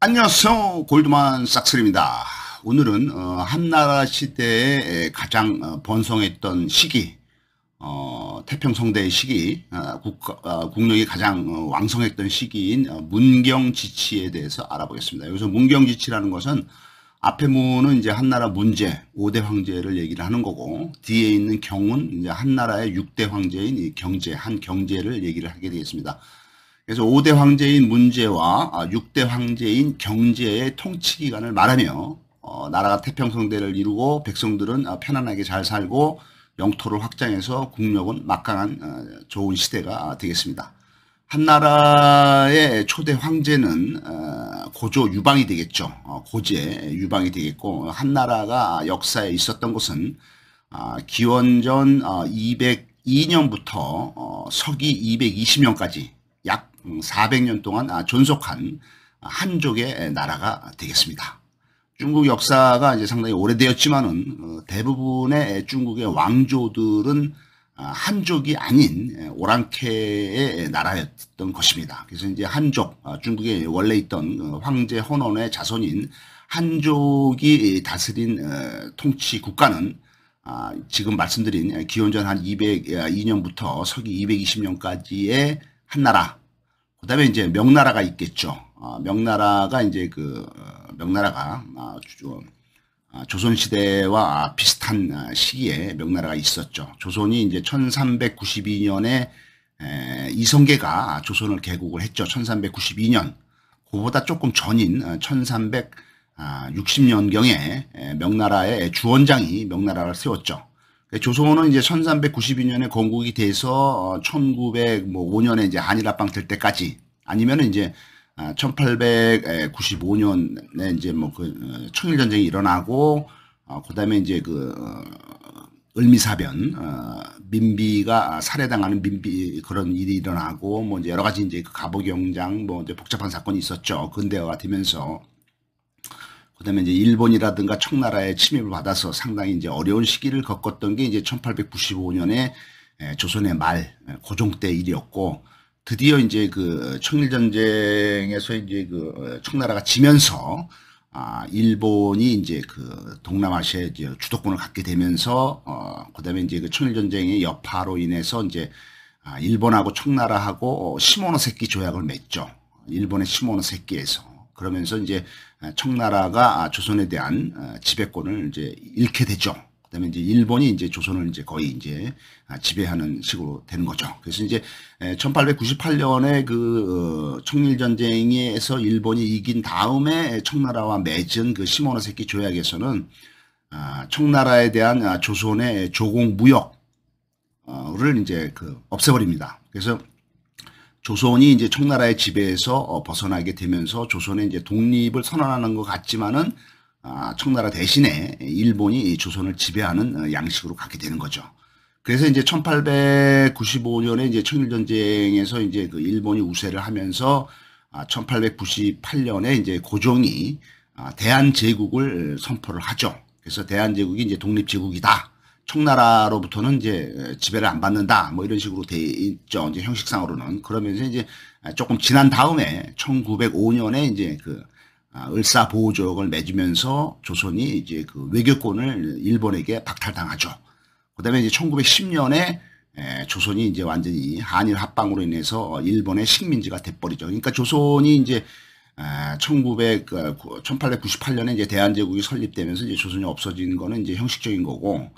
안녕하세요. 골드만 삭스입니다. 오늘은 한나라 시대에 가장 번성했던 시기, 태평성대의 시기, 국력이 가장 왕성했던 시기인 문경지치에 대해서 알아보겠습니다. 여기서 문경지치라는 것은 앞에 문은 이제 한나라 문제, 5대 황제를 얘기를 하는 거고, 뒤에 있는 경은 이제 한나라의 6대 황제인 이 경제, 한 경제를 얘기를 하게 되겠습니다. 그래서 5대 황제인 문제와 6대 황제인 경제의 통치 기간을 말하며 나라가 태평성대를 이루고 백성들은 편안하게 잘 살고 영토를 확장해서 국력은 막강한 좋은 시대가 되겠습니다. 한나라의 초대 황제는 고조 유방이 되겠죠. 고제 유방이 되겠고, 한나라가 역사에 있었던 것은 기원전 202년부터 서기 220년까지 약 400년 동안 존속한 한족의 나라가 되겠습니다. 중국 역사가 이제 상당히 오래되었지만은 대부분의 중국의 왕조들은 한족이 아닌 오랑캐의 나라였던 것입니다. 그래서 이제 한족, 중국에 원래 있던 황제 혼원의 자손인 한족이 다스린 통치 국가는 지금 말씀드린 기원전 한 202년부터 서기 220년까지의 한나라, 그 다음에 이제 명나라가 있겠죠. 명나라가 이제 명나라가 조선시대와 비슷한 시기에 명나라가 있었죠. 조선이 이제 1392년에 이성계가 조선을 개국을 했죠. 1392년. 그보다 조금 전인 1360년경에 명나라의 주원장이 명나라를 세웠죠. 조선은 이제 1392년에 건국이 돼서 1905년에 이제 한일합방 될 때까지, 아니면은 이제 1895년에 이제 청일전쟁이 일어나고, 그다음에 이제 을미사변, 민비가 살해당하는 민비 그런 일이 일어나고, 뭐 이제 여러 가지 이제 갑오경장 뭐 이제 복잡한 사건이 있었죠. 근대화가 되면서. 그다음에 이제 일본이라든가 청나라의 침입을 받아서 상당히 이제 어려운 시기를 겪었던 게 이제 1895년에 조선의 말 고종 때 일이었고, 드디어 이제 청일전쟁에서 이제 청나라가 지면서 일본이 이제 동남아시아에 이제 주도권을 갖게 되면서 그다음에 이제 청일전쟁의 여파로 인해서 이제 일본하고 청나라하고 시모노세키 조약을 맺죠. 일본의 시모노세키에서. 그러면서 이제 청나라가 조선에 대한 지배권을 이제 잃게 되죠. 그다음에 이제 일본이 이제 조선을 이제 거의 이제 지배하는 식으로 되는 거죠. 그래서 이제 1898년에 청일전쟁에서 일본이 이긴 다음에 청나라와 맺은 시모노세키 조약에서는 청나라에 대한 조선의 조공 무역을 이제 없애버립니다. 그래서 조선이 이제 청나라의 지배에서 벗어나게 되면서 조선의 이제 독립을 선언하는 것 같지만은 청나라 대신에 일본이 조선을 지배하는 양식으로 가게 되는 거죠. 그래서 이제 1895년에 이제 청일전쟁에서 이제 일본이 우세를 하면서 1898년에 이제 고종이 대한제국을 선포를 하죠. 그래서 대한제국이 이제 독립제국이다. 청나라로부터는 이제 지배를 안 받는다. 뭐 이런 식으로 돼 있죠. 이제 형식상으로는. 그러면서 이제 조금 지난 다음에 1905년에 이제 을사보호조약을 맺으면서 조선이 이제 외교권을 일본에게 박탈당하죠. 그다음에 이제 1910년에 조선이 이제 완전히 한일 합방으로 인해서 일본의 식민지가 돼버리죠. 그러니까 조선이 이제 1898년에 이제 대한제국이 설립되면서 이제 조선이 없어진 거는 이제 형식적인 거고,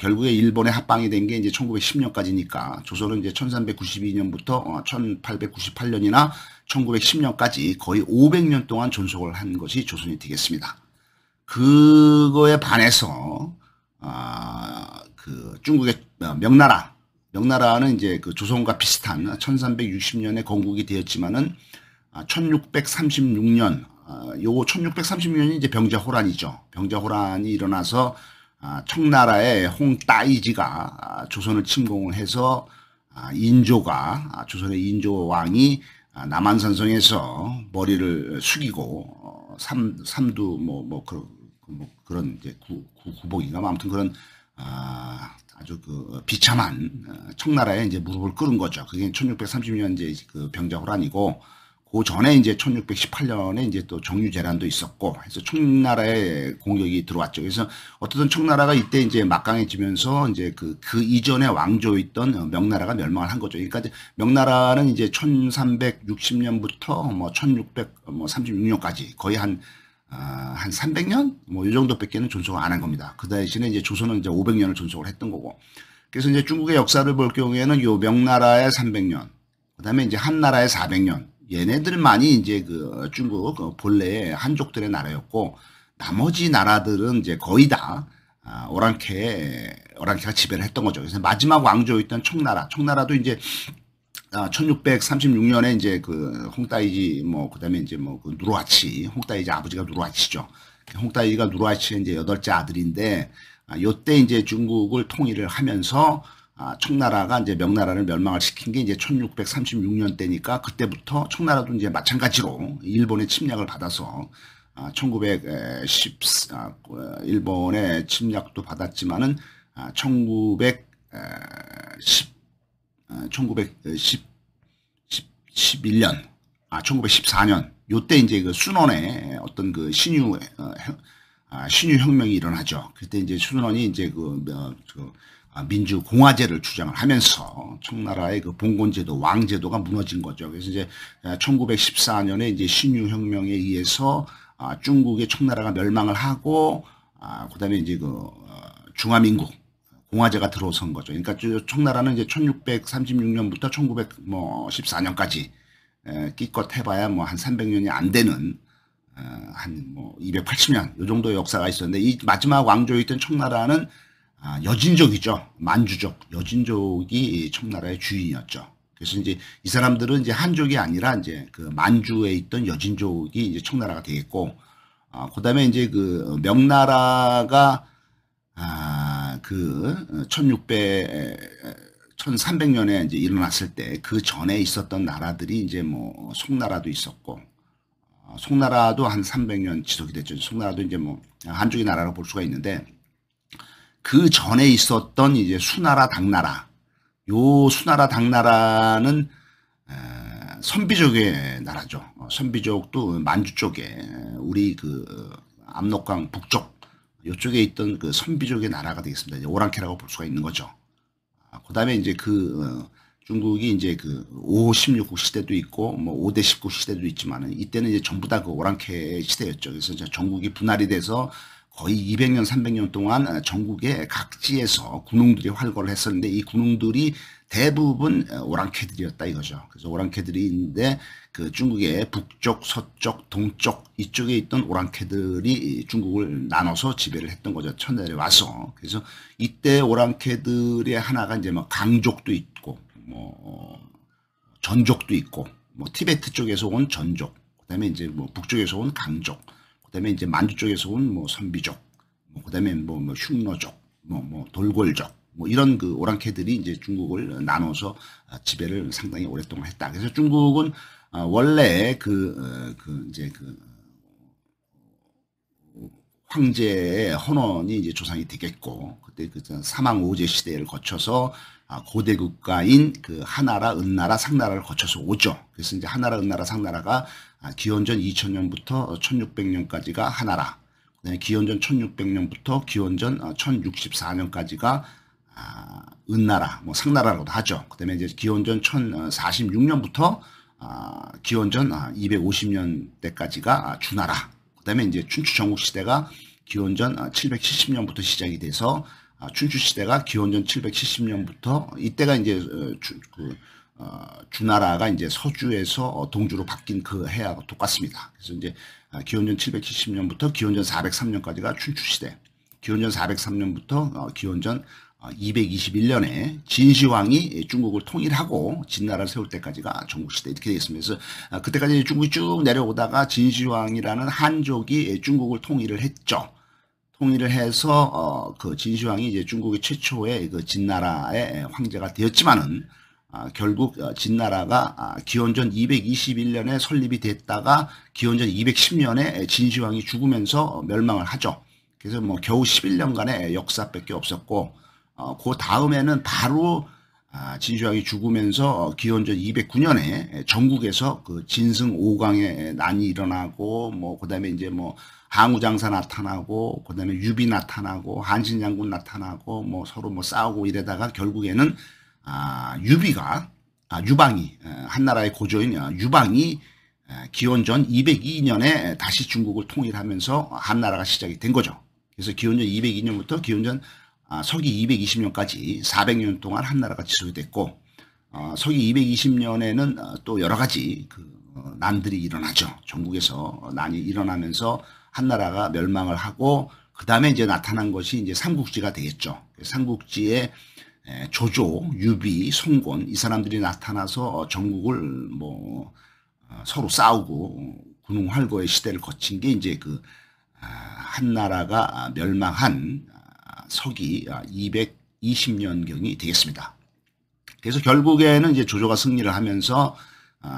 결국에 일본의 합방이 된 게 이제 1910년까지니까 조선은 이제 1392년부터 1898년이나 1910년까지 거의 500년 동안 존속을 한 것이 조선이 되겠습니다. 그거에 반해서 중국의 명나라는 이제 조선과 비슷한 1360년에 건국이 되었지만은 1636년, 요거 1636년이 이제 병자호란이죠. 병자호란이 일어나서 청나라의 홍따이지가 조선을 침공을 해서 조선의 인조 왕이 남한산성에서 머리를 숙이고 삼두 그런 이제 구복인가 아무튼 그런 아주 비참한 청나라에 이제 무릎을 꿇은 거죠. 그게 1630년 이제 병자호란이고, 그 전에 이제 1618년에 이제 또 정유재란도 있었고 해서 청나라의 공격이 들어왔죠. 그래서 어떻든 청나라가 이때 이제 막강해지면서 이제 그 이전에 왕조였던 명나라가 멸망을 한 거죠. 그러니까 이제 명나라는 이제 1360년부터 뭐 1636년까지 거의 한 300년? 뭐, 이 정도밖에는 존속을 안 한 겁니다. 그 대신에 이제 조선은 이제 500년을 존속을 했던 거고. 그래서 이제 중국의 역사를 볼 경우에는 요 명나라의 300년, 그 다음에 이제 한나라의 400년, 얘네들만이 이제 그 중국 본래의 한족들의 나라였고, 나머지 나라들은 이제 거의 다, 오랑캐가 지배를 했던 거죠. 그래서 마지막 왕조였던 청나라도 이제 1636년에 이제 그 홍따이지 뭐 그다음에 이제 뭐 그 누르하치 홍따이지 아버지가 누르하치죠. 홍따이지가 누르하치의 이제 8째 아들인데 요때 이제 중국을 통일을 하면서 청나라가 이제 명나라를 멸망을 시킨 게 이제 1636년 때니까 그때부터 청나라도 이제 마찬가지로 일본의 침략을 받아서 일본의 침략도 받았지만은 1914년, 요때 이제 그 순원에 어떤 그 신유 혁명이 일어나죠. 그때 이제 순원이 이제 민주 공화제를 주장을 하면서 청나라의 그 봉건제도, 왕제도가 무너진 거죠. 그래서 이제 1914년에 이제 신유 혁명에 의해서 중국의 청나라가 멸망을 하고, 그다음에 이제 중화민국 공화제가 들어선 거죠. 그러니까 청나라는 이제 1636년부터 1914년까지 끼껏 해봐야 뭐 한 300년이 안 되는 한 뭐 280년 요 정도의 역사가 있었는데 이 마지막 왕조였던 청나라는 여진족이죠. 만주족, 여진족이 청나라의 주인이었죠. 그래서 이제 이 사람들은 이제 한족이 아니라 이제 그 만주에 있던 여진족이 이제 청나라가 되겠고, 그다음에 이제 그 명나라가 1300년에 이제 일어났을 때 그 전에 있었던 나라들이 이제 뭐 송나라도 있었고, 송나라도 한 300년 지속이 됐죠. 송나라도 이제 뭐 한족의 나라로 볼 수가 있는데 그 전에 있었던 이제 수나라, 당나라, 요 수나라, 당나라는 선비족의 나라죠. 선비족도 만주 쪽에 우리 그 압록강 북쪽 이쪽에 있던 그 선비족의 나라가 되겠습니다. 이제 오랑캐라고 볼 수가 있는 거죠. 그다음에 이제 중국이 이제 그 5, 16국 시대도 있고 뭐 5대 19 시대도 있지만은 이때는 이제 전부 다 그 오랑캐 시대였죠. 그래서 이제 전국이 분할이 돼서 거의 200년, 300년 동안 전국의 각지에서 군웅들이 활거를 했었는데 이 군웅들이 대부분 오랑캐들이었다 이거죠. 그래서 오랑캐들이 있는데 그 중국의 북쪽, 서쪽, 동쪽 이쪽에 있던 오랑캐들이 중국을 나눠서 지배를 했던 거죠. 천내에 와서. 그래서 이때 오랑캐들의 하나가 이제 뭐 강족도 있고 뭐 전족도 있고 뭐 티베트 쪽에서 온 전족, 그다음에 이제 뭐 북쪽에서 온 강족, 그다음에 이제 만주 쪽에서 온 뭐 선비족, 뭐 그다음에 뭐 흉노족, 뭐 돌골족, 뭐 이런 그 오랑캐들이 이제 중국을 나눠서 지배를 상당히 오랫동안 했다. 그래서 중국은 원래 황제의 헌원이 이제 조상이 되겠고, 그때 그 사망오제 시대를 거쳐서 고대 국가인 그 하나라, 은나라, 상나라를 거쳐서 오죠. 그래서 이제 하나라, 은나라, 상나라가 기원전 2000년부터 1600년까지가 하나라, 그다음에 기원전 1600년부터 기원전 1064년까지가 은나라, 뭐 상나라라고도 하죠. 그다음에 이제 기원전 1046년부터 기원전 250년대까지가 주나라. 그다음에 이제 춘추 전국 시대가 기원전 770년부터 시작이 돼서 춘추 시대가 기원전 770년부터 이때가 이제 주나라가 이제 서주에서 동주로 바뀐 그 해하고 똑같습니다. 그래서 이제 기원전 770년부터 기원전 403년까지가 춘추 시대, 기원전 403년부터 기원전 221년에 진시황이 중국을 통일하고 진나라를 세울 때까지가 전국시대 이렇게 되겠습니다. 그래서 그때까지 중국이 쭉 내려오다가 진시황이라는 한족이 중국을 통일을 했죠. 통일을 해서 그 진시황이 이제 중국의 최초의 그 진나라의 황제가 되었지만은 결국 진나라가 기원전 221년에 설립이 됐다가 기원전 210년에 진시황이 죽으면서 멸망을 하죠. 그래서 뭐 겨우 11년간의 역사밖에 없었고, 그 다음에는 바로 진시황이 죽으면서 기원전 209년에 전국에서 그 진승 5강의 난이 일어나고 뭐 그다음에 이제 뭐 항우장사 나타나고 그다음에 유비 나타나고 한신장군 나타나고 뭐 서로 뭐 싸우고 이러다가 결국에는 유방이 한나라의 고조인 유방이 기원전 202년에 다시 중국을 통일하면서 한나라가 시작이 된 거죠. 그래서 기원전 202년부터 기원전 서기 220년까지 400년 동안 한나라가 지속됐고 서기 220년에는 또 여러 가지 난들이 일어나죠. 전국에서 난이 일어나면서 한나라가 멸망을 하고 그 다음에 이제 나타난 것이 이제 삼국지가 되겠죠. 삼국지에 조조, 유비, 송곤 이 사람들이 나타나서 전국을 뭐 서로 싸우고 군웅활거의 시대를 거친 게 이제 한나라가 멸망한 서기 220년경이 되겠습니다. 그래서 결국에는 이제 조조가 승리를 하면서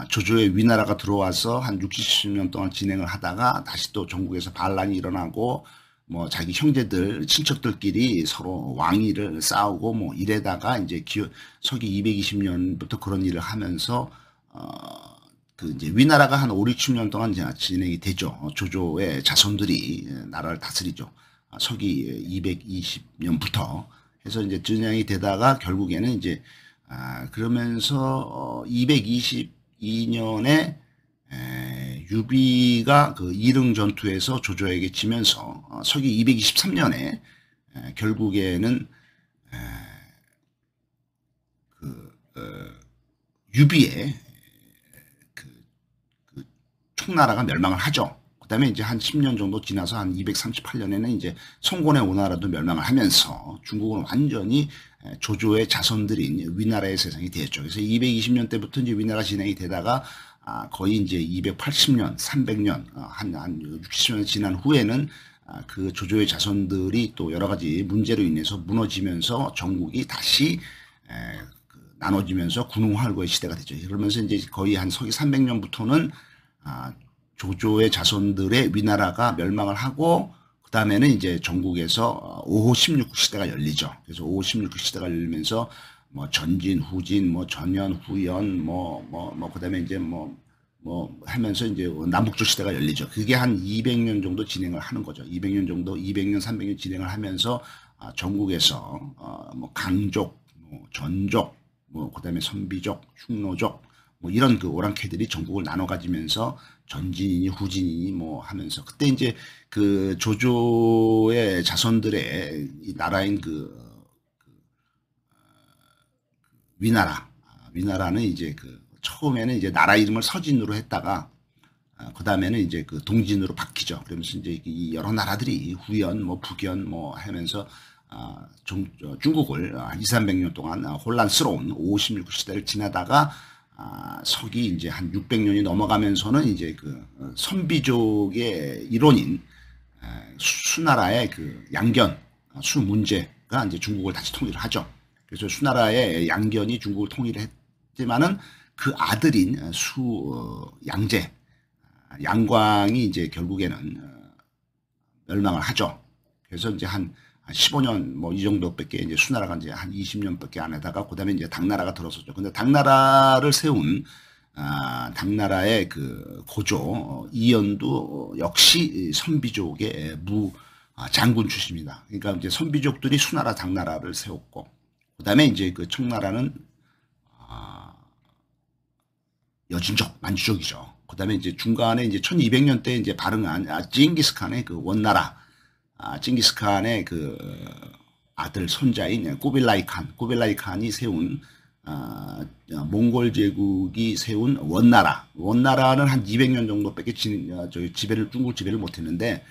조조의 위나라가 들어와서 한 60, 70년 동안 진행을 하다가 다시 또 전국에서 반란이 일어나고 뭐 자기 형제들, 친척들끼리 서로 왕위를 싸우고 뭐 이래다가 이제 서기 220년부터 그런 일을 하면서 이제 위나라가 한 5, 60년 동안 진행이 되죠. 조조의 자손들이 나라를 다스리죠. 서기 220년부터 해서 이제 진행이 되다가 결국에는 이제 그러면서 222년에 유비가 이릉 전투에서 조조에게 지면서 서기 223년에 결국에는 유비의 총나라가 멸망을 하죠. 그 다음에 이제 한 10년 정도 지나서 한 238년에는 이제 송곤의 오나라도 멸망을 하면서 중국은 완전히 조조의 자손들인 위나라의 세상이 되었죠. 그래서 220년 때부터 이제 위나라 진행이 되다가 거의 이제 280년, 300년, 한 60년 지난 후에는 그 조조의 자손들이 또 여러 가지 문제로 인해서 무너지면서 전국이 다시 나눠지면서 군웅활거의 시대가 되죠. 그러면서 이제 거의 한 서기 300년부터는 조조의 자손들의 위나라가 멸망을 하고 그 다음에는 이제 전국에서 5호 16국 시대가 열리죠. 그래서 5호 16국 시대가 열리면서 뭐 전진, 후진, 뭐 전현, 후연, 그 다음에 이제 뭐 하면서 이제 남북조 시대가 열리죠. 그게 한 200년 정도 진행을 하는 거죠. 200년 정도, 200년, 300년 진행을 하면서 전국에서 뭐 강족, 뭐 전족, 뭐 그 다음에 선비족, 흉노족 뭐 이런 오랑캐들이 전국을 나눠 가지면서 전진이니 후진이니 뭐 하면서 그때 이제 조조의 자손들의 나라인 위나라는 이제 처음에는 이제 나라 이름을 서진으로 했다가 그 다음에는 이제 동진으로 바뀌죠. 그러면서 이제 이 여러 나라들이 후연, 뭐 북연, 뭐 하면서 중국을 2, 300년 동안 혼란스러운 5, 16국 시대를 지나다가 서기 이제 한 600년이 넘어가면서는 이제 선비족의 일원인 수나라의 양견, 수문제가 이제 중국을 다시 통일을 하죠. 그래서 수나라의 양견이 중국을 통일을 했지만은 그 아들인 양제, 양광이 이제 결국에는 멸망을 하죠. 그래서 이제 한 15년 뭐 이 정도밖에 이제 수나라가 이제 한 20년밖에 안 하다가 그다음에 이제 당나라가 들어섰죠. 근데 당나라를 세운 당나라의 고조 이연도 역시 선비족의 장군 출신입니다. 그러니까 이제 선비족들이 수나라 당나라를 세웠고 그다음에 이제 청나라는 여진족 만주족이죠. 그다음에 이제 중간에 이제 1200년대 이제 발흥한 징기스칸의 원나라 징기스칸의 아들 손자인 꾸빌라이 칸이 세운 몽골 제국이 세운 원나라는 한 200년 정도밖에 중국 지배를 못했는데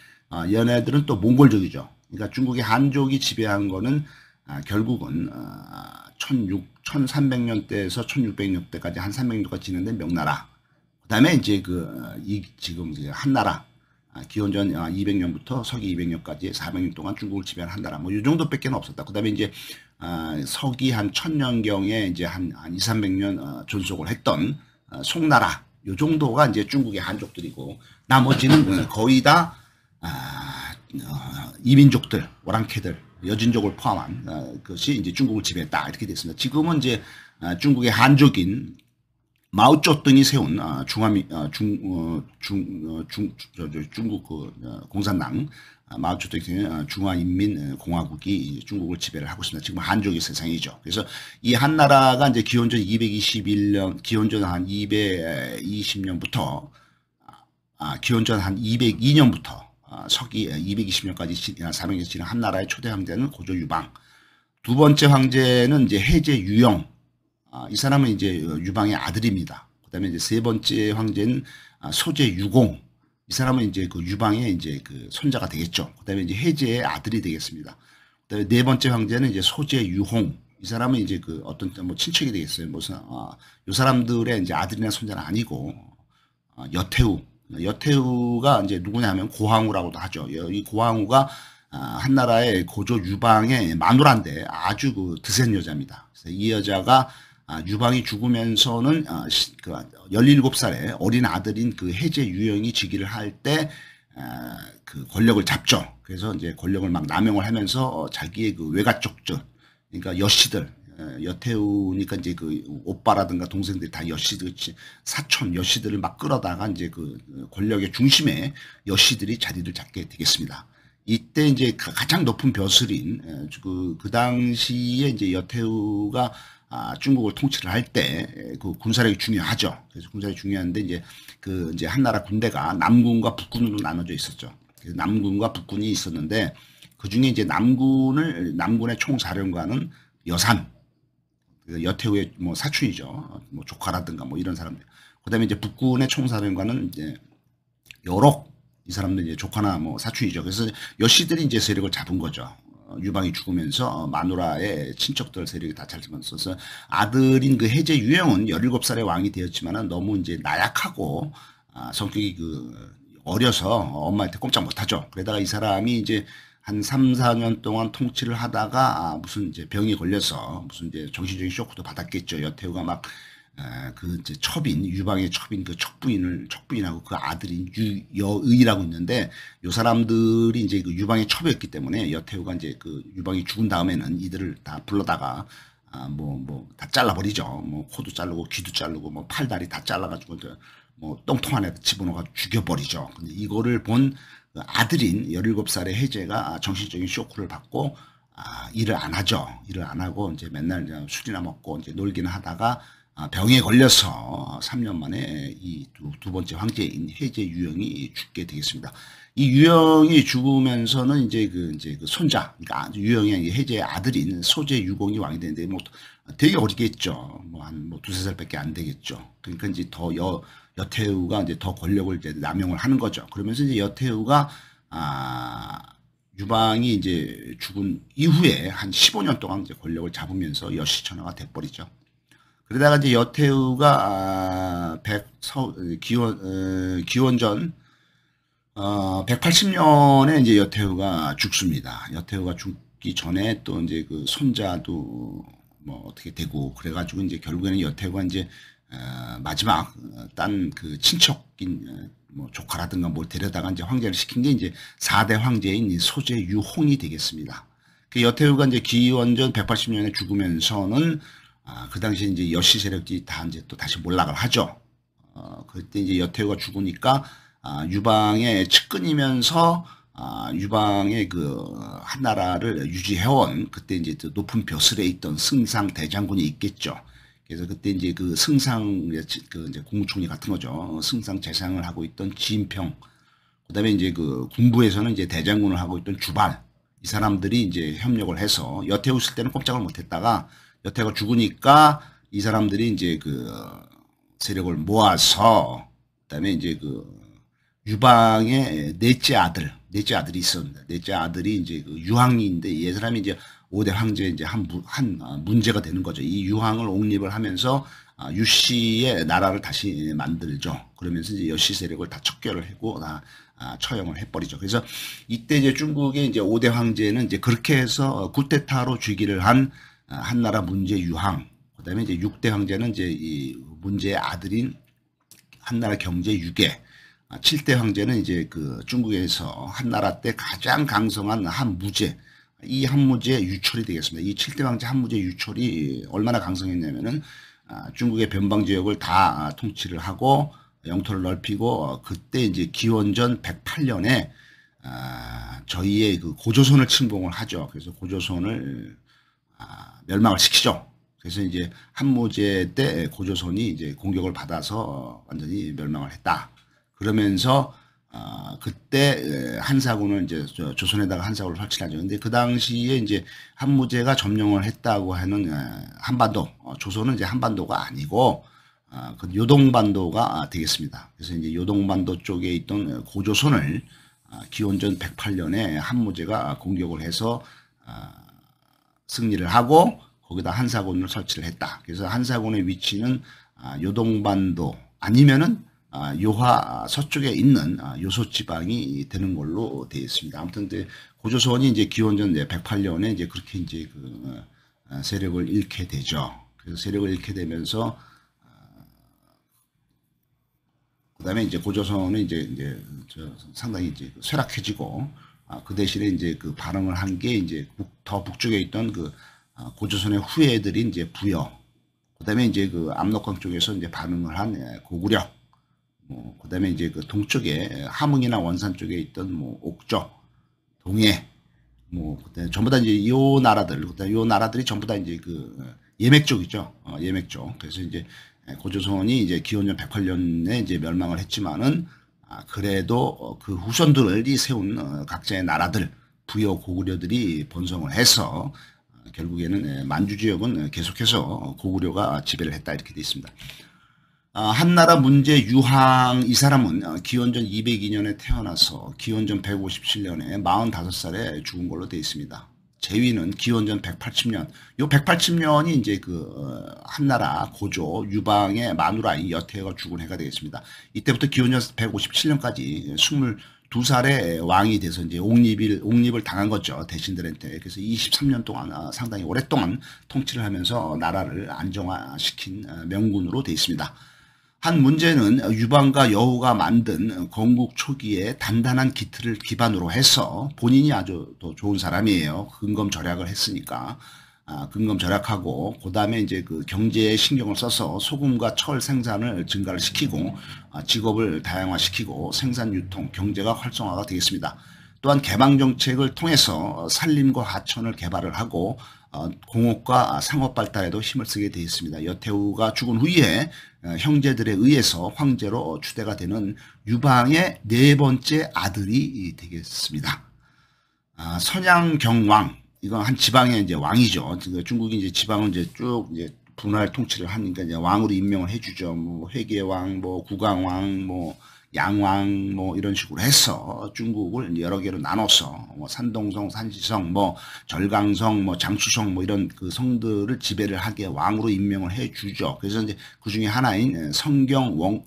얘네들은 또 몽골족이죠. 그러니까 중국의 한족이 지배한 거는 결국은 1300년대에서 1600년대까지 한 300년까지 지냈는데 명나라. 그다음에 이제 지금 한나라. 기원전 200년부터 서기 200년까지 400년 동안 중국을 지배한 한나라. 뭐 이 정도밖에 없었다. 그다음에 이제 서기 한 1000년경에 이제 한 2, 300년 존속을 했던 송나라. 요 정도가 이제 중국의 한족들이고 나머지는 거의 다 이민족들, 오랑캐들, 여진족을 포함한 것이 이제 중국을 지배했다 이렇게 됐습니다. 지금은 이제 중국의 한족인 마오쩌둥이 세운 중국 공산당 마오쩌둥이 세운 중화인민공화국이 중국을 지배를 하고 있습니다. 지금 한족의 세상이죠. 그래서 이 한나라가 이제 기원전 221년, 기원전 한 220년부터 기원전 한 202년부터 서기 220년까지 400년 지난 한나라의 초대 황제는 고조 유방. 두 번째 황제는 이제 해제 유영. 이 사람은 이제 유방의 아들입니다. 그다음에 이제 세 번째 황제는 소제 유공. 이 사람은 이제 그 유방의 이제 그 손자가 되겠죠. 그다음에 이제 해제의 아들이 되겠습니다. 그다음에 네 번째 황제는 이제 소제 유홍. 이 사람은 이제 그 어떤 뭐 친척이 되겠어요. 무슨 이 사람들의 이제 아들이나 손자는 아니고 여태우. 여태우가 이제 누구냐면 고항우라고도 하죠. 이 고항우가 한나라의 고조 유방의 마누라인데 아주 그 드센 여자입니다. 그래서 이 여자가 유방이 죽으면서는 17살의 어린 아들인 그 해제 유영이 즉위를 할 때 그 권력을 잡죠. 그래서 이제 권력을 막 남용을 하면서 자기의 그 외가족들, 그러니까 여씨들, 여태우니까 이제 그 오빠라든가 동생들이 다 여씨들, 사촌 여씨들을 막 끌어다가 이제 그 권력의 중심에 여씨들이 자리를 잡게 되겠습니다. 이때 이제 가장 높은 벼슬인 그 당시에 이제 여태우가 중국을 통치를 할 때 그 군사력이 중요하죠. 그래서 군사력이 중요한데 이제 한나라 군대가 남군과 북군으로 나눠져 있었죠. 그래서 남군과 북군이 있었는데 그 중에 이제 남군의 총사령관은 여산, 여태우의 뭐 사촌이죠. 뭐 조카라든가 뭐 이런 사람들. 그다음에 이제 북군의 총사령관은 이제 여록, 이 사람들 이제 조카나 뭐 사촌이죠. 그래서 여씨들이 이제 세력을 잡은 거죠. 유방이 죽으면서 마누라의 친척들 세력이 다 잘지면서 아들인 그 해제 유영은 17살의 왕이 되었지만은 너무 이제 나약하고 성격이 그 어려서 엄마한테 꼼짝 못하죠. 그러다가 이 사람이 이제 한 3, 4년 동안 통치를 하다가 무슨 이제 병이 걸려서 무슨 이제 정신적인 쇼크도 받았겠죠. 여태우가 막 그 이제 유방의 첩인 그 척부인하고 그 아들인 유여의라고 있는데 요 사람들이 이제 그 유방의 첩이었기 때문에 여태우가 이제 그 유방이 죽은 다음에는 이들을 다 불러다가 다 잘라버리죠. 뭐 코도 자르고 귀도 자르고 뭐 팔다리 다 잘라가지고 뭐 똥통 안에 집어넣어 죽여버리죠. 근데 이거를 본 아들인 17살의 해제가 정신적인 쇼크를 받고 일을 안 하죠. 일을 안 하고 이제 맨날 술이나 먹고 이제 놀기는 하다가 병에 걸려서 3년 만에 이 두 번째 황제인 해제 유영이 죽게 되겠습니다. 이 유영이 죽으면서는 이제 그 손자, 그러니까 유영이 해제의 아들인 소제 유공이 왕이 되는데 뭐 되게 어리겠죠. 뭐 한 두세 살밖에 안 되겠죠. 그러니까 이제 더 여태우가 이제 더 권력을 이제 남용을 하는 거죠. 그러면서 이제 여태우가 유방이 이제 죽은 이후에 한 15년 동안 이제 권력을 잡으면서 여시천하가 돼버리죠. 그러다가 이제 여태우가 기원전 180년에 이제 여태우가 죽습니다. 여태우가 죽기 전에 또 이제 그 손자도 뭐 어떻게 되고 그래가지고 이제 결국에는 여태우가 이제 마지막 딴 그 친척인 뭐 조카라든가 뭘 데려다가 이제 황제를 시킨 게 이제 4대 황제인 소제 유홍이 되겠습니다. 그 여태우가 이제 기원전 180년에 죽으면서는 그 당시에 이제 여씨 세력들이 다 이제 또 다시 몰락을 하죠. 그때 이제 여태우가 죽으니까 유방의 측근이면서 유방의 그 한나라를 유지해온 그때 이제 높은 벼슬에 있던 승상 대장군이 있겠죠. 그래서 그때 이제 그 승상 그 이제 국무총리 같은 거죠. 승상 재상을 하고 있던 진평. 그다음에 이제 그 군부에서는 이제 대장군을 하고 있던 주발. 이 사람들이 이제 협력을 해서 여태우 있을 때는 꼼짝을 못했다가 여태우가 죽으니까 이 사람들이 이제 그 세력을 모아서 그다음에 이제 그 유방의 넷째 아들이 있었는데 넷째 아들이 이제 그 유항인데 이 사람이 이제 5대 황제 이제 한 문제가 되는 거죠. 이 유항을 옹립을 하면서 유씨의 나라를 다시 만들죠. 그러면서 이제 여씨 세력을 다 척결을 하고 다 처형을 해버리죠. 그래서 이때 이제 중국의 이제 5대 황제는 이제 그렇게 해서 쿠데타로 즉위를 한 한나라 문제 유항, 그다음에 이제 6대 황제는 이제 이 문제의 아들인 한나라 경제 유계, 7대 황제는 이제 그 중국에서 한나라 때 가장 강성한 한 무제, 이 한무제 유철이 되겠습니다. 이 7대 왕제 한무제 유철이 얼마나 강성했냐면은 중국의 변방 지역을 다 통치를 하고 영토를 넓히고 그때 이제 기원전 108년에 저희의 그 고조선을 침공을 하죠. 그래서 고조선을 멸망을 시키죠. 그래서 이제 한무제 때 고조선이 이제 공격을 받아서 완전히 멸망을 했다. 그러면서 그때 한사군을 이제 조선에다가 한사군을 설치하죠. 근데 그 당시에 이제 한무제가 점령을 했다고 하는 한반도, 조선은 이제 한반도가 아니고 그 요동반도가 되겠습니다. 그래서 이제 요동반도 쪽에 있던 고조선을 기원전 108년에 한무제가 공격을 해서 승리를 하고 거기다 한사군을 설치를 했다. 그래서 한사군의 위치는 요동반도 아니면은 요하 서쪽에 있는 요소 지방이 되는 걸로 되어 있습니다. 아무튼 고조선이 이제 기원전 108년에 이제 그렇게 이제 그 세력을 잃게 되죠. 그래서 세력을 잃게 되면서 그다음에 이제 고조선은 이제 상당히 이제 쇠락해지고 그 대신에 이제 그 반응을 한 게 이제 더 북쪽에 있던 그 고조선의 후예들이 이제 부여, 그다음에 이제 그 압록강 쪽에서 이제 반응을 한 고구려, 뭐 그다음에 이제 그 동쪽에 함흥이나 원산 쪽에 있던 뭐 옥저, 동해, 뭐 그때 전부 다 이제 요 나라들, 그다음 요 나라들이 전부 다 이제 그 예맥 쪽이죠. 예맥 쪽. 그래서 이제 고조선이 이제 기원전 108년에 이제 멸망을 했지만은 그래도 그 후손들이 세운 각자의 나라들, 부여 고구려들이 번성을 해서 결국에는 만주 지역은 계속해서 고구려가 지배를 했다 이렇게 되어 있습니다. 한나라 문제 유항 이 사람은 기원전 202년에 태어나서 기원전 157년에 45살에 죽은 걸로 되어 있습니다. 제위는 기원전 180년, 요 180년이 이제 그 한나라 고조 유방의 마누라인 여태가 죽은 해가 되겠습니다. 이때부터 기원전 157년까지 22살의 왕이 돼서 이제 옥립을 당한 거죠. 대신들한테. 그래서 23년 동안 상당히 오랫동안 통치를 하면서 나라를 안정화시킨 명군으로 되어 있습니다. 한 문제는 유방과 여우가 만든 건국 초기에 단단한 기틀을 기반으로 해서 본인이 아주 더 좋은 사람이에요. 근검 절약을 했으니까. 근검 절약하고 그다음에 이제 그 경제에 신경을 써서 소금과 철 생산을 증가를 시키고 직업을 다양화시키고 생산 유통 경제가 활성화가 되겠습니다. 또한 개방 정책을 통해서 산림과 하천을 개발을 하고 공업과 상업 발달에도 힘을 쓰게 되어 있습니다. 여태우가 죽은 후에 형제들에 의해서 황제로 추대가 되는 유방의 네 번째 아들이 되겠습니다. 선양경왕, 이건 한 지방의 이제 왕이죠. 중국이 이제 지방을 이제 쭉 이제 분할 통치를 하니까 이제 왕으로 임명을 해주죠. 뭐 회계왕, 뭐 국왕왕, 뭐 양왕, 뭐 이런 식으로 해서 중국을 여러 개로 나눠서 뭐 산동성, 산시성, 뭐 절강성, 뭐 장추성, 뭐 이런 그 성들을 지배를 하게 왕으로 임명을 해주죠. 그래서 이제 그 중에 하나인 선양경왕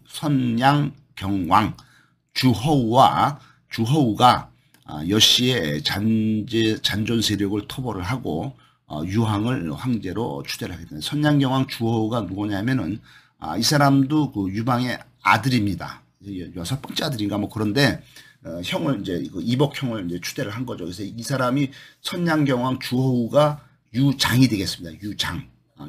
주허우가 여씨의 잔존 세력을 토벌을 하고 유항을 황제로 추대를 하게 됩니다. 선양경왕 주허우가 누구냐면은 이 사람도 그 유방의 아들입니다. 6번째 아들인가 뭐 그런데 형을 이제 이복형을 이제 추대를 한 거죠. 그래서 이 사람이 선양경왕 주허우가 유장이 되겠습니다.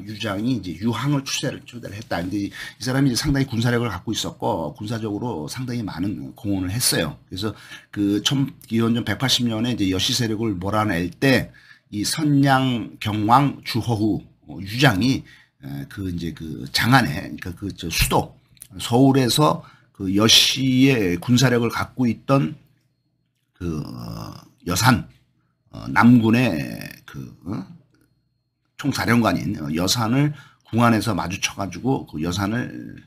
유장이 이제 유항을 추대를 했다. 근데 이 사람이 이제 상당히 군사력을 갖고 있었고 군사적으로 상당히 많은 공헌을 했어요. 그래서 그 기원전 180년에 이제 여씨 세력을 몰아낼 때 이 선양경왕 주허우 유장이 그 이제 그 장안에 그러니까 그 저 수도 서울에서 그 여씨의 군사력을 갖고 있던 그 여산 남군의 그 총사령관인 여산을 궁안에서 마주쳐가지고 그 여산을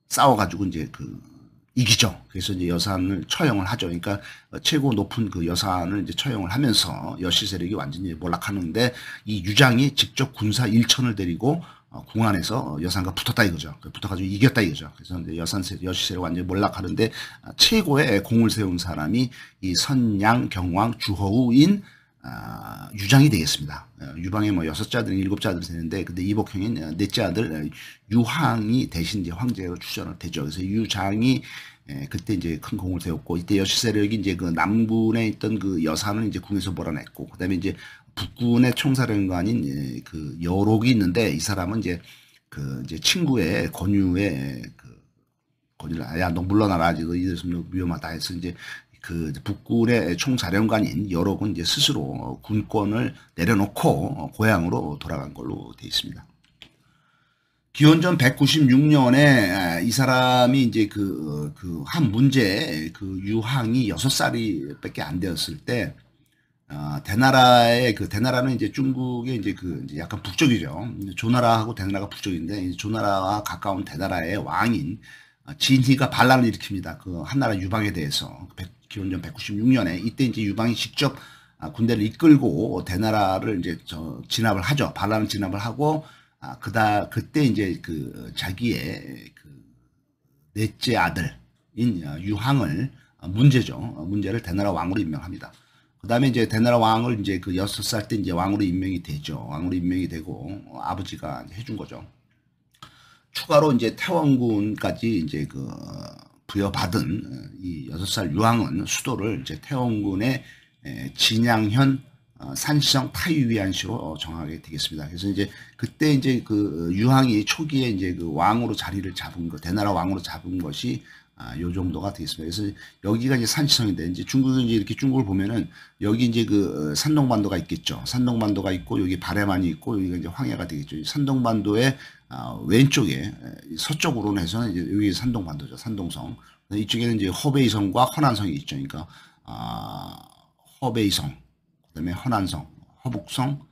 싸워가지고 이제 그 이기죠. 그래서 이제 여산을 처형을 하죠. 그러니까 최고 높은 그 여산을 이제 처형을 하면서 여씨 세력이 완전히 몰락하는데 이 유장이 직접 군사 1천을 데리고 궁안에서 여산과 붙었다 이거죠. 붙어가지고 이겼다 이거죠. 그래서 이제 여씨 세력 완전히 몰락하는데 최고의 공을 세운 사람이 이 선양경왕 주허우인 유장이 되겠습니다. 유방에 뭐 6째 아들, 7째 아들 되는데, 근데 이복형인 4째 아들 유항이 대신 이제 황제로 추천을 되죠. 그래서 유장이 그때 이제 큰 공을 세웠고, 이때 여시 세력이 이제 그 남군에 있던 그 여산을 이제 궁에서 몰아냈고, 그다음에 이제 북군의 총사령관인 그 여록이 있는데, 이 사람은 이제 그 이제 친구의 권유의 그 권유를 야 너 물러나라, 이거 이랬으면 위험하다 해서 이제 그 북군의 총사령관인 여록은 이제 스스로 군권을 내려놓고 고향으로 돌아간 걸로 되어 있습니다. 기원전 196년에 이 사람이 이제 그 한 문제 그 유항이 6살이 밖에 안 되었을 때, 대나라의 그 대나라는 이제 중국의 이제 그 이제 약간 북쪽이죠. 조나라하고 대나라가 북쪽인데, 조나라와 가까운 대나라의 왕인 진희가 반란을 일으킵니다. 그 한나라 유방에 대해서. 기원전 196년에 이때 이제 유방이 직접 군대를 이끌고 대나라를 이제 진압을 하죠. 반란을 진압을 하고, 그때 이제 그 자기의 그 넷째 아들인 유항을 문제를 대나라 왕으로 임명합니다. 그 다음에 이제 대나라 왕을 이제 그 6살 때 이제 왕으로 임명이 되죠. 왕으로 임명이 되고, 아버지가 해준 거죠. 추가로 이제 태원군까지 이제 그 부여받은 이 6살 유항은 수도를 이제 태원군의 진양현 산시성 타유위안시로 정하게 되겠습니다. 그래서 이제 그때 이제 그 유항이 초기에 이제 그 왕으로 자리를 잡은 거, 대나라 왕으로 잡은 것이 요 정도가 되겠습니다. 그래서 여기가 이제 산시성인데, 이제 중국은 이제 이렇게 중국을 보면은 여기 이제 그 산동반도가 있겠죠. 산동반도가 있고, 여기 바레만이 있고, 여기가 이제 황해가 되겠죠. 산동반도의 왼쪽에 서쪽으로는 해서는 이제 여기 산동반도죠. 산동성. 이쪽에는 이제 허베이성과 허난성이 있죠. 그러니까 허베이성, 그다음에 허난성, 허북성,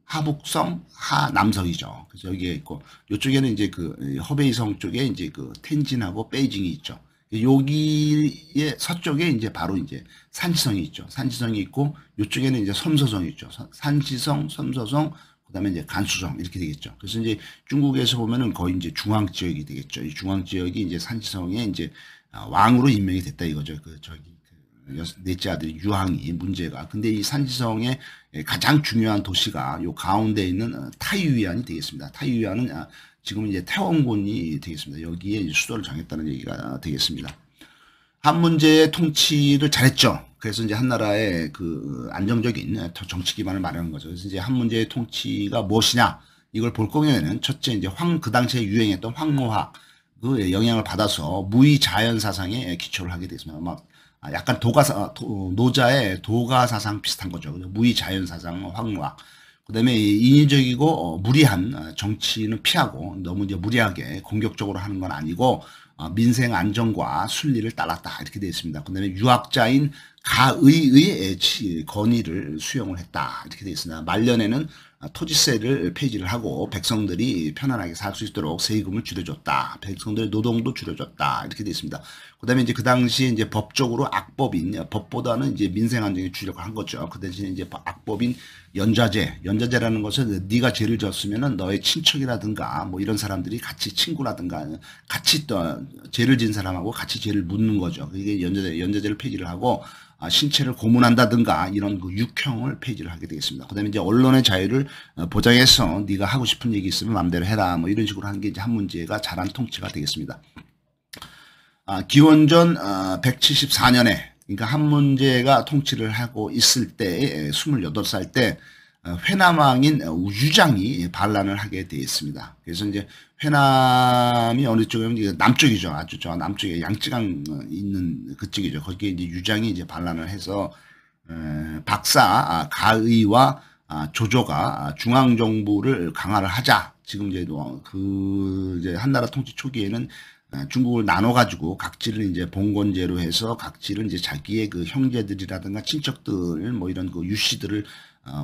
하북성, 하남성이죠. 그래서 여기에 있고, 이쪽에는 이제 그 허베이성 쪽에 이제 그 텐진하고 베이징이 있죠. 여기에 서쪽에 이제 바로 이제 산시성이 있죠. 산시성이 있고, 이쪽에는 이제 섬서성이 있죠. 산시성, 섬서성, 그다음에 이제 간수성 이렇게 되겠죠. 그래서 이제 중국에서 보면은 거의 이제 중앙 지역이 되겠죠. 이 중앙 지역이 이제 산시성에 이제 왕으로 임명이 됐다 이거죠. 넷째 아들 유항이 문제가. 근데 이 산시성의 가장 중요한 도시가 요 가운데 있는 타유위안이 되겠습니다. 타유위안은 지금 이제 태원군이 되겠습니다. 여기에 이제 수도를 정했다는 얘기가 되겠습니다. 한 문제의 통치를 잘했죠. 그래서 이제 한나라의 그 안정적인 정치 기반을 마련한 거죠. 그래서 이제 한 문제의 통치가 무엇이냐, 이걸 볼 거면은 첫째 이제 그 당시에 유행했던 황노학 그 영향을 받아서 무의자연 사상에 기초를 하게 됐습니다. 막 약간 노자의 도가 사상 비슷한 거죠. 무의자연 사상, 황노학. 그다음에 인위적이고 무리한 정치는 피하고, 너무 이제 무리하게 공격적으로 하는 건 아니고 민생 안정과 순리를 따랐다 이렇게 되어 있습니다. 그다음에 유학자인 가의의 건의를 수용을 했다 이렇게 되어 있습니다. 말년에는 토지세를 폐지를 하고 백성들이 편안하게 살 수 있도록 세금을 줄여줬다. 백성들의 노동도 줄여줬다 이렇게 되어 있습니다. 그다음에 이제 그 당시에 이제 법적으로 악법인, 법보다는 이제 민생 안정에 주력을 한 거죠. 그 대신에 이제 악법인 연좌제라는 것은 네가 죄를 졌으면은 너의 친척이라든가 뭐 이런 사람들이 같이 친구라든가 같이 또 죄를 진 사람하고 같이 죄를 묻는 거죠. 그게 연좌제를 폐지를 하고, 신체를 고문한다든가 이런 그 육형을 폐지를 하게 되겠습니다. 그다음에 이제 언론의 자유를 보장해서 네가 하고 싶은 얘기 있으면 마음대로 해라 뭐 이런 식으로 하는 게 이제 한 문제가 잘한 통치가 되겠습니다. 기원전 174년에, 그러니까 한 문제가 통치를 하고 있을 때 28살 때 회남왕인 유장이 반란을 하게 되어 있습니다. 그래서 이제 회남이 어느 쪽이면 남쪽이죠. 아주 저 남쪽에 양쯔강 있는 그쪽이죠. 거기에 이제 유장이 이제 반란을 해서 박사 가의와 조조가 중앙 정부를 강화를 하자. 지금 이제 한나라 통치 초기에는 중국을 나눠가지고 각지를 이제 봉건제로 해서 각지를 이제 자기의 그 형제들이라든가 친척들 뭐 이런 그 유씨들을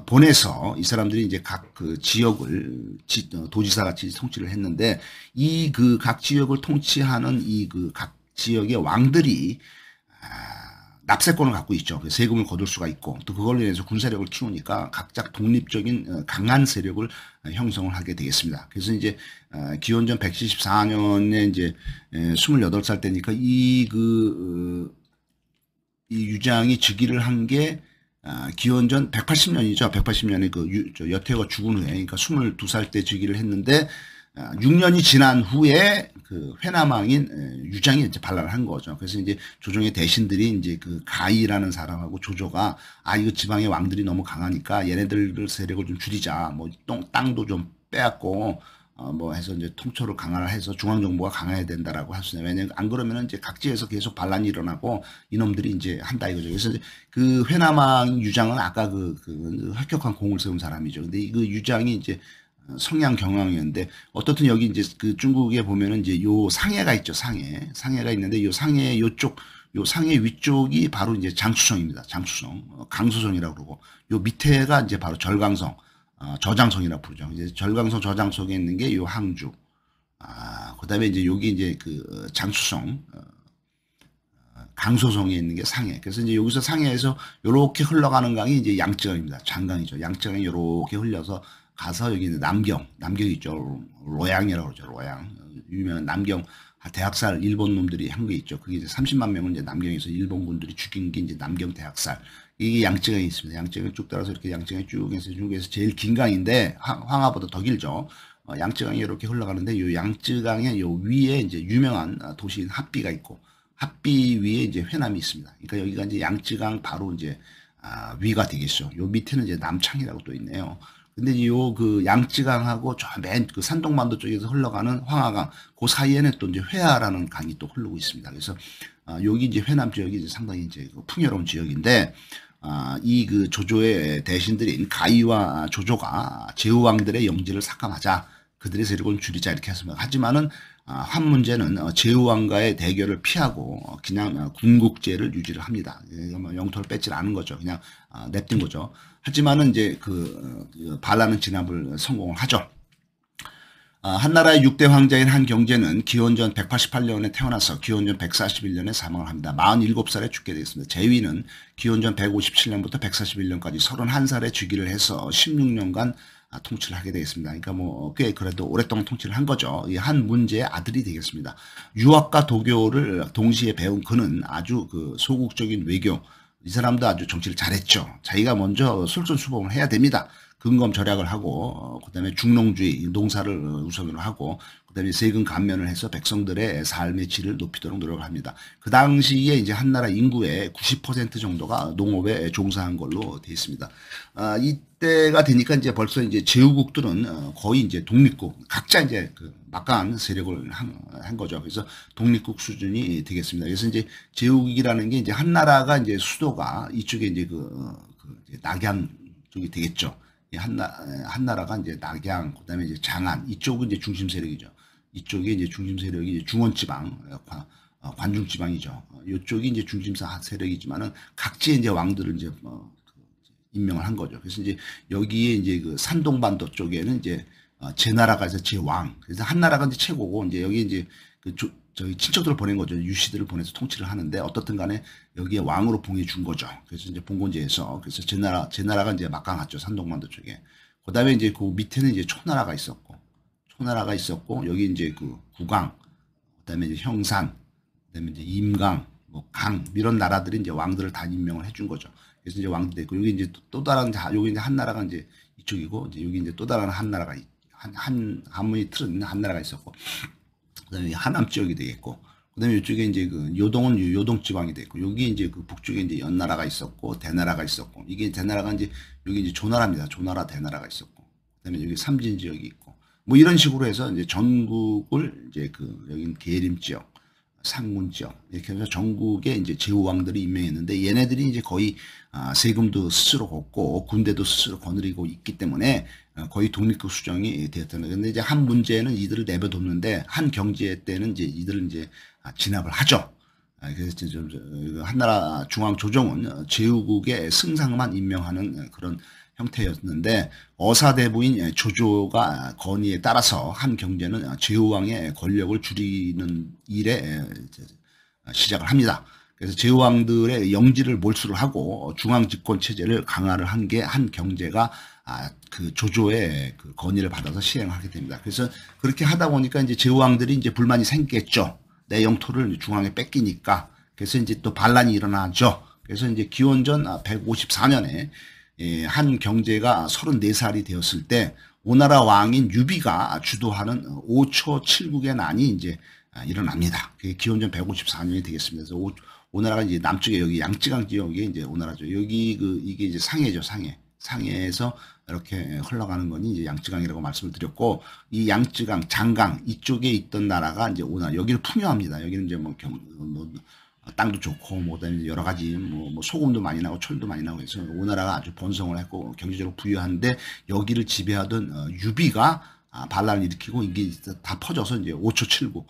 보내서 이 사람들이 이제 각 그 지역을 도지사 같이 통치를 했는데, 이 그 각 지역을 통치하는 이 그 각 지역의 왕들이 납세권을 갖고 있죠. 세금을 거둘 수가 있고, 또 그걸로 인해서 군사력을 키우니까 각자 독립적인 강한 세력을 형성을 하게 되겠습니다. 그래서 이제 기원전 174년에 이제 28살 때니까 이 유장이 즉위를 한 게 기원전 180년이죠. 180년에 그 여태가 죽은 후에, 그러니까 22살 때 즉위를 했는데 6년이 지난 후에 그 회남왕인 유장이 이제 반란을 한 거죠. 그래서 이제 조정의 대신들이 이제 그 가이라는 사람하고 조조가 이거 지방의 왕들이 너무 강하니까 얘네들 세력을 좀 줄이자. 뭐 땅도 좀 빼앗고 뭐 해서 이제 통초를 강화해서 중앙정부가 강화해야 된다라고 할 수 있어요. 왜냐면 안 그러면은 이제 각지에서 계속 반란이 일어나고 이놈들이 이제 한다 이거죠. 그래서 그 회남왕 유장은 아까 그 혁혁한 공을 세운 사람이죠. 근데 그 유장이 이제 성향 경왕이었는데 어떻든 여기 이제 그 중국에 보면은 이제 요 상해가 있죠. 상해가 있는데 요 상해 요쪽 요 상해 위쪽이 바로 이제 장수성입니다. 장수성 강수성이라고 그러고 요 밑에가 이제 바로 절강성 저장성이라고 부르죠. 이제 절강성 저장성에 있는 게 요 항주. 그다음에 이제 여기 이제 그 장수성 강소성에 있는 게 상해. 그래서 이제 여기서 상해에서 요렇게 흘러가는 강이 이제 양쯔강입니다. 장강이죠. 양쯔강이 요렇게 흘려서 가서 여기 있는 남경 있죠. 로양이라고 그러죠. 로양. 유명한 남경 대학살 일본 놈들이 한 게 있죠. 그게 이제 30만 명을 이제 남경에서 일본군들이 죽인 게 이제 남경 대학살. 이게 양쯔강이 있습니다. 양쯔강을 쭉 따라서 이렇게 양쯔강이 쭉 해서 중국에서 제일 긴 강인데 황하보다 더 길죠. 양쯔강이 이렇게 흘러가는데 요 양쯔강의 요 위에 이제 유명한 도시인 합비가 있고 합비 위에 이제 회남이 있습니다. 그러니까 여기가 이제 양쯔강 바로 이제 위가 되겠죠. 요 밑에는 이제 남창이라고 또 있네요. 근데 요 그 양쯔강하고 저 맨 그 산동반도 쪽에서 흘러가는 황하강 그 사이에는 또 이제 회하라는 강이 또 흐르고 있습니다. 그래서 여기 이제 회남 지역이 이제 상당히 이제 풍요로운 지역인데 이 그 조조의 대신들인 가이와 조조가 제후왕들의 영지를 삭감하자 그들의 세력을 줄이자 이렇게 했습니다. 하지만은 한 문제는 제후왕과의 대결을 피하고 그냥 군국제를 유지를 합니다. 뭐 영토를 뺏질 않은 거죠. 그냥 냅둔 거죠. 하지만은 이제 반란은 진압을 성공을 하죠. 한나라의 6대 황자인 한경제는 기원전 188년에 태어나서 기원전 141년에 사망을 합니다. 47살에 죽게 되었습니다. 제위는 기원전 157년부터 141년까지 31살에 즉위를 해서 16년간 통치를 하게 되겠습니다. 그러니까 뭐 꽤 그래도 오랫동안 통치를 한 거죠. 이 한 문제의 아들이 되겠습니다. 유학과 도교를 동시에 배운 그는 아주 그 소국적인 외교, 이 사람도 아주 정치를 잘했죠. 자기가 먼저 솔선수범을 해야 됩니다. 근검 절약을 하고 그다음에 중농주의 농사를 우선으로 하고 그다음에 세금 감면을 해서 백성들의 삶의 질을 높이도록 노력을 합니다. 그 당시에 이제 한나라 인구의 90% 정도가 농업에 종사한 걸로 되어 있습니다. 이때가 되니까 이제 벌써 이제 제후국들은 거의 이제 독립국 각자 이제 그 막강한 세력을 한 거죠. 그래서 독립국 수준이 되겠습니다. 그래서 이제 제후국이라는 게 이제 한나라가 이제 수도가 이쪽에 이제 이제 낙양 쪽이 되겠죠. 한나라가 이제 낙양, 그 다음에 이제 장안, 이쪽은 이제 중심 세력이죠. 이쪽이 이제 중심 세력이 이제 중원지방, 관중지방이죠. 이쪽이 이제 중심 세력이지만은 각지의 이제 왕들을 이제 임명을 한 거죠. 그래서 이제 여기에 이제 그 산동반도 쪽에는 이제 제나라가 이제 제왕, 그래서 한나라가 이제 최고고 이제 여기 이제 저희 친척들을 보낸 거죠. 유씨들을 보내서 통치를 하는데 어떻든 간에 여기에 왕으로 봉해준 거죠. 그래서 이제 봉건제에서 그래서 제나라가 이제 막강하죠. 산동반도 쪽에. 그 다음에 이제 그 밑에는 이제 초나라가 있었고 여기 이제 그 구강, 그 다음에 이제 형산, 그 다음에 이제 임강, 뭐 강 이런 나라들이 이제 왕들을 다 임명을 해준 거죠. 그래서 이제 왕들이 있고 여기 이제 또 다른 여기 이제 한나라가 이제 이쪽이고 이제 여기 이제 또 다른 한나라가 한문이 틀은 한나라가 있었고. 그다음에 하남 지역이 되겠고, 그다음에 이쪽에 이제 그 요동은 요동 지방이 됐고, 여기 이제 그 북쪽에 이제 연나라가 있었고, 대나라가 있었고, 이게 대나라가 이제 여기 이제 조나라입니다. 조나라 대나라가 있었고, 그다음에 여기 삼진 지역이 있고, 뭐 이런 식으로 해서 이제 전국을 이제 여기 계림 지역, 상문 지역 이렇게 해서 전국에 이제 제후왕들이 임명했는데 얘네들이 이제 거의 세금도 스스로 걷고 군대도 스스로 거느리고 있기 때문에 거의 독립국 수정이 되었다는. 근데 이제 한 문제는 이들을 내버려뒀는데 한 경제 때는 이제 이들을 이제 진압을 하죠. 그래서 좀 한나라 중앙 조정은 제후국의 승상만 임명하는 그런 형태였는데 어사대부인 조조가 건의에 따라서 한 경제는 제후왕의 권력을 줄이는 일에 시작을 합니다. 그래서 제후왕들의 영지를 몰수를 하고 중앙집권 체제를 강화를 한 게 한 경제가 그 조조의 그 건의를 받아서 시행하게 됩니다. 그래서 그렇게 하다 보니까 이제 제후왕들이 이제 불만이 생겼죠. 내 영토를 중앙에 뺏기니까. 그래서 이제 또 반란이 일어나죠. 그래서 이제 기원전 154년에 한 경제가 34살이 되었을 때 오나라 왕인 유비가 주도하는 5초 7국의 난이 이제 일어납니다. 그게 기원전 154년이 되겠습니다. 그래서 오나라가 이제 남쪽에 여기 양쯔강 지역에 이제 오나라죠. 여기 이게 이제 상해죠, 상해. 상해에서 이렇게 흘러가는 거니 이제 양쯔강이라고 말씀을 드렸고, 이 양쯔강, 장강 이쪽에 있던 나라가 이제 오나라, 여기를 풍요합니다. 여기는 이제 뭐 땅도 좋고, 뭐, 그다음에 여러 가지, 뭐, 소금도 많이 나고, 철도 많이 나고 해서, 오나라가 아주 번성을 했고, 경제적으로 부유한데, 여기를 지배하던, 유비가, 반란을 일으키고, 이게 다 퍼져서 이제 5초 7국,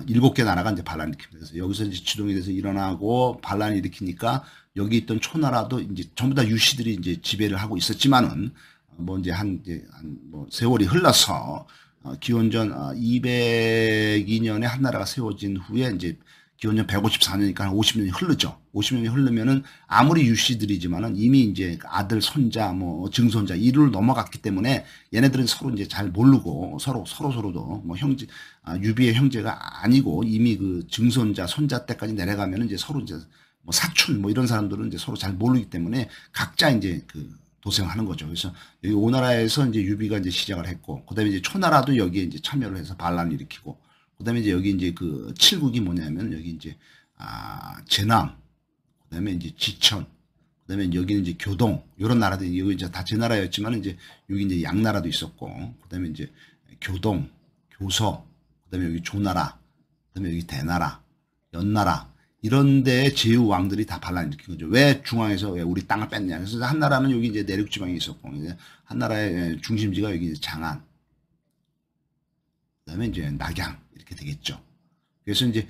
7개 나라가 이제 반란을 일으킵니다. 그래서 여기서 이제 지동이 돼서 일어나고, 반란을 일으키니까, 여기 있던 초나라도 이제 전부 다 유씨들이 이제 지배를 하고 있었지만은, 뭐 이제 뭐 세월이 흘러서, 기원전 202년에 한 나라가 세워진 후에 이제 기원전 154년이니까 한 50년이 흐르죠. 50년이 흐르면은 아무리 유씨들이지만은 이미 이제 아들, 손자, 뭐 증손자 이를 넘어갔기 때문에 얘네들은 서로 이제 잘 모르고 서로도 뭐 유비의 형제가 아니고 이미 그 증손자, 손자 때까지 내려가면은 이제 서로 이제 뭐 사촌 뭐 이런 사람들은 이제 서로 잘 모르기 때문에 각자 이제 그 도생하는 거죠. 그래서 여기 오나라에서 이제 유비가 이제 시작을 했고, 그다음에 이제 초나라도 여기에 이제 참여를 해서 반란을 일으키고, 그다음에 이제 여기 이제 그 칠국이 뭐냐면 여기 이제 제남, 그다음에 이제 지천, 그다음에 여기는 이제 교동 이런 나라들이 여기 이제 다 제 나라였지만 이제 여기 이제 양나라도 있었고, 그다음에 이제 교동, 교서, 그다음에 여기 조나라, 그다음에 여기 대나라, 연나라 이런 데 제후 왕들이 다 반란을 일으킨 거죠. 왜 중앙에서 왜 우리 땅을 뺐냐? 그래서 한 나라는 여기 이제 내륙 지방에 있었고, 이제 한 나라의 중심지가 여기 이제 장안, 그다음에 이제 낙양 이렇게 되겠죠. 그래서 이제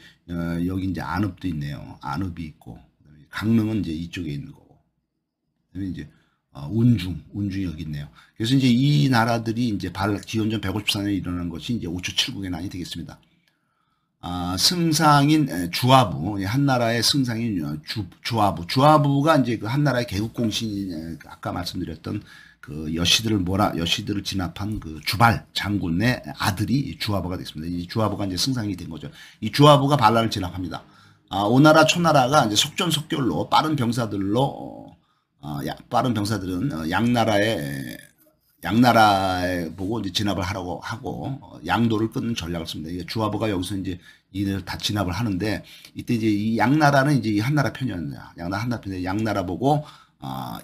여기 이제 안읍도 있네요. 안읍이 있고, 그다음에 강릉은 이제 이쪽에 있는 거고, 그다음에 이제 운중이 여기 있네요. 그래서 이제 이 나라들이 이제 기원전 154년에 일어난 것이 이제 5초 7국의 난이 되겠습니다. 승상인 주하부, 한 나라의 승상인 주하부가 이제 그 한 나라의 개국공신, 아까 말씀드렸던 그 여시들을 진압한 그 주발 장군의 아들이 주하부가 됐습니다. 이 주하부가 이제 승상이 된 거죠. 이 주하부가 반란을 진압합니다. 오나라 초나라가 이제 속전속결로 빠른 병사들은 양나라에 보고 이제 진압을 하라고 하고 양도를 끊는 전략을 씁니다. 주하부가 여기서 이제 이들 다 진압을 하는데, 이때 이제 이 양나라는 이제 이 한나라 편이었냐. 양나라 보고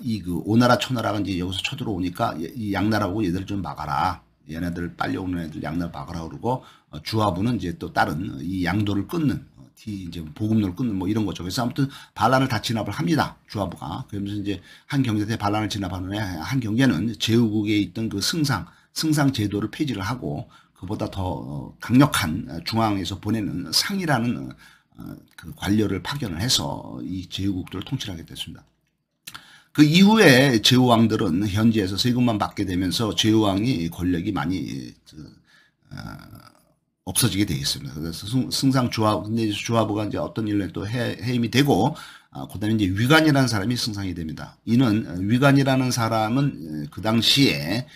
이 그 오나라 초나라가 이제 여기서 쳐들어오니까 이 양나라 보고 얘들 좀 막아라. 얘네들 빨리 오는 애들 양나라 막아라 그러고, 주하부는 이제 또 다른 이 양도를 끊는 이제 보급로를 끊는 뭐 이런 거죠. 그래서 아무튼 반란을 다 진압을 합니다. 주하부가. 그러면서 이제 한 경제대 반란을 진압하는 한 경제는 제후국에 있던 그 승상 제도를 폐지를 하고, 그보다 더 강력한 중앙에서 보내는 상이라는 그 관료를 파견을 해서 이 제후국들을 통치하게 됐습니다. 그 이후에 제후왕들은 현지에서 세금만 받게 되면서 제후왕이 권력이 많이 없어지게 되어 있습니다. 그래서 승상 주하부, 근데 주하부가 이제 어떤 일로 또 해임이 되고, 그다음에 이제 위관이라는 사람이 승상이 됩니다. 이는 위관이라는 사람은 그 당시에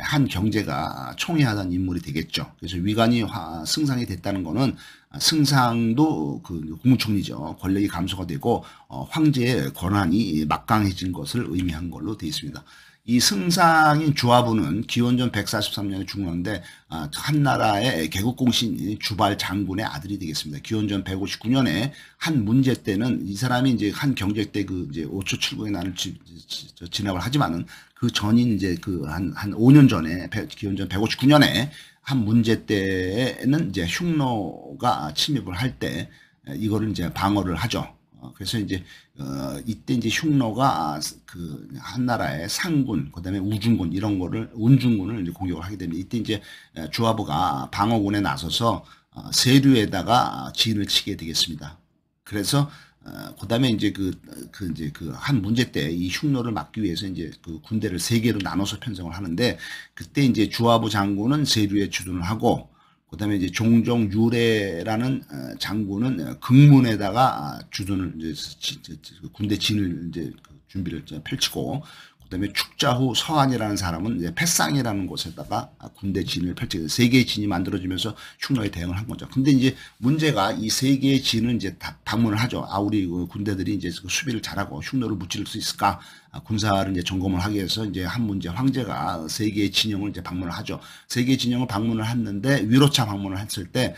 한 경제가 총애하던 인물이 되겠죠. 그래서 위관이 승상이 됐다는 거는 승상도 그 국무총리죠. 권력이 감소가 되고 황제의 권한이 막강해진 것을 의미한 걸로 되어 있습니다. 이 승상인 주하부는 기원전 143년에 죽었는데 한 나라의 개국공신 주발 장군의 아들이 되겠습니다. 기원전 159년에 한 문제 때는 이 사람이 이제 한 경제 때 그 이제 5초 7국의 난을 진압을 하지만은 그 전인 이제 그 한 5년 전에 기원전 159년에 한 문제 때는 이제 흉노가 침입을 할 때 이거를 이제 방어를 하죠. 그래서 이제 이때 이제 흉노가 그 한나라의 상군, 그다음에 우중군 이런 거를 운중군을 이제 공격을 하게 됩니다. 이때 이제 주하부가 방어군에 나서서 세류에다가 진을 치게 되겠습니다. 그래서 그다음에 이제 이제 그 한 문제 때 이 흉노를 막기 위해서 이제 그 군대를 세 개로 나눠서 편성을 하는데, 그때 이제 주하부 장군은 세류에 주둔을 하고, 그다음에 이제 종종 유래라는 장군은 극문에다가 주둔을 이제 군대 진을 이제 준비를 펼치고, 그다음에 축자후 서한이라는 사람은 이제 패상이라는 곳에다가 군대 진을 펼치게 돼요. 세 개의 진이 만들어지면서 흉노에 대응을 한 거죠. 근데 이제 문제가 이 세 개의 진을 이제 다 방문을 하죠. 우리 군대들이 이제 그 수비를 잘하고 흉노를 무찌를 수 있을까? 군사를 이제 점검을 하기 위해서 이제 한 문제 황제가 세 개의 진영을 이제 방문을 하죠. 세 개의 진영을 방문을 했는데 위로차 방문을 했을 때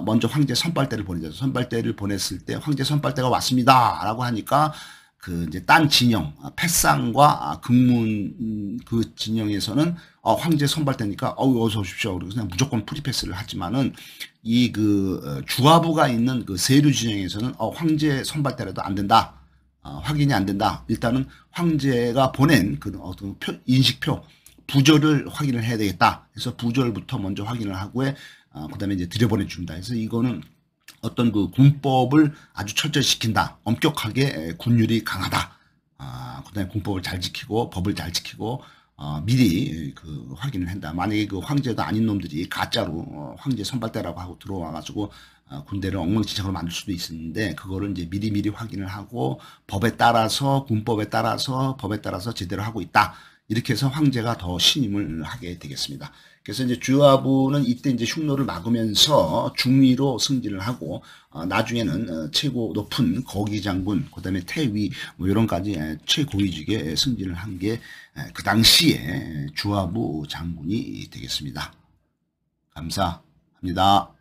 먼저 황제 선발대를 보내죠. 선발대를 보냈을 때 황제 선발대가 왔습니다라고 하니까 그 이제 딴 진영 패상과 극문 그 진영에서는 황제 선발대니까 어서 오십시오. 그래서 그냥 무조건 프리패스를 하지만은 이 그 주하부가 있는 그 세류 진영에서는 황제 선발대라도 안 된다. 확인이 안 된다. 일단은 황제가 보낸 그 어떤 인식표 부절을 확인을 해야 되겠다. 그래서 부절부터 먼저 확인을 하고에 그다음에 이제 들여보내 줍니다. 그래서 이거는 어떤 그 군법을 아주 철저히 지킨다. 엄격하게 군율이 강하다. 그다음에 군법을 잘 지키고 법을 잘 지키고 미리 그 확인을 한다. 만약에 그 황제도 아닌 놈들이 가짜로 황제 선발대라고 하고 들어와가지고 군대를 엉망진창으로 만들 수도 있었는데 그거를 이제 미리 확인을 하고 법에 따라서 군법에 따라서 법에 따라서 제대로 하고 있다. 이렇게 해서 황제가 더 신임을 하게 되겠습니다. 그래서 이제 주하부는 이때 이제 흉노를 막으면서 중위로 승진을 하고 나중에는 최고 높은 거기장군, 그다음에 태위 뭐 이런까지 최고위직에 승진을 한 게 그 당시에 주하부 장군이 되겠습니다. 감사합니다.